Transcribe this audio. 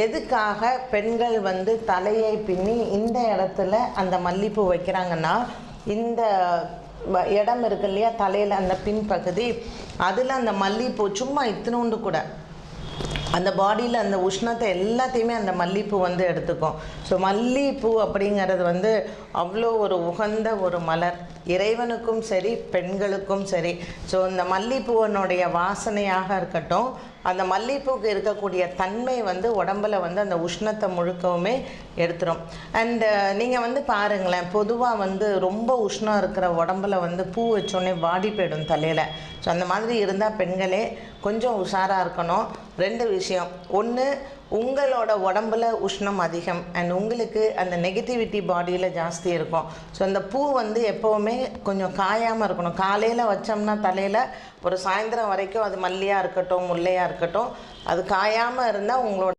எதுக்காக பெண்கள் வந்து தலையை பின்னி இந்த இடத்துல அந்த மல்லிப்பூ வைக்கிறாங்கன்னா, இந்த இடம் இருக்கு இல்லையா, தலையில் அந்த பின்பகுதி, அதில் அந்த மல்லிப்பூ சும்மா இத்தினோண்டு கூட அந்த பாடியில் அந்த உஷ்ணத்தை எல்லாத்தையுமே அந்த மல்லிப்பூ வந்து எடுத்துக்கும். ஸோ மல்லிப்பூ அப்படிங்கிறது வந்து அவ்வளோ ஒரு உகந்த ஒரு மலர், இறைவனுக்கும் சரி பெண்களுக்கும் சரி. ஸோ இந்த மல்லிப்பூவனுடைய வாசனையாக இருக்கட்டும், அந்த மல்லிப்பூக்கு இருக்கக்கூடிய தன்மை வந்து உடம்பில் வந்து அந்த உஷ்ணத்தை முழுக்கவுமே எடுத்துரும். அண்டு நீங்கள் வந்து பாருங்களேன், பொதுவாக வந்து ரொம்ப உஷ்ணம் இருக்கிற உடம்பில் வந்து பூ வச்சோடனே வாடி போயிடும் தலையில். ஸோ அந்த மாதிரி இருந்தால் பெண்களே கொஞ்சம் உஷாராக இருக்கணும். ரெண்டு விஷயம், ஒன்று உங்களோட உடம்புல உஷ்ணம் அதிகம் அண்ட் உங்களுக்கு அந்த நெகட்டிவிட்டி பாடியில் ஜாஸ்தி இருக்கும். ஸோ அந்த பூ வந்து எப்போவுமே கொஞ்சம் காயாமல் இருக்கணும். காலையில் வச்சோம்னா தலையில் ஒரு சாயந்தரம் வரைக்கும் அது மல்லியாக இருக்கட்டும் முல்லையாக இருக்கட்டும், அது காயாமல் இருந்தால் உங்களோட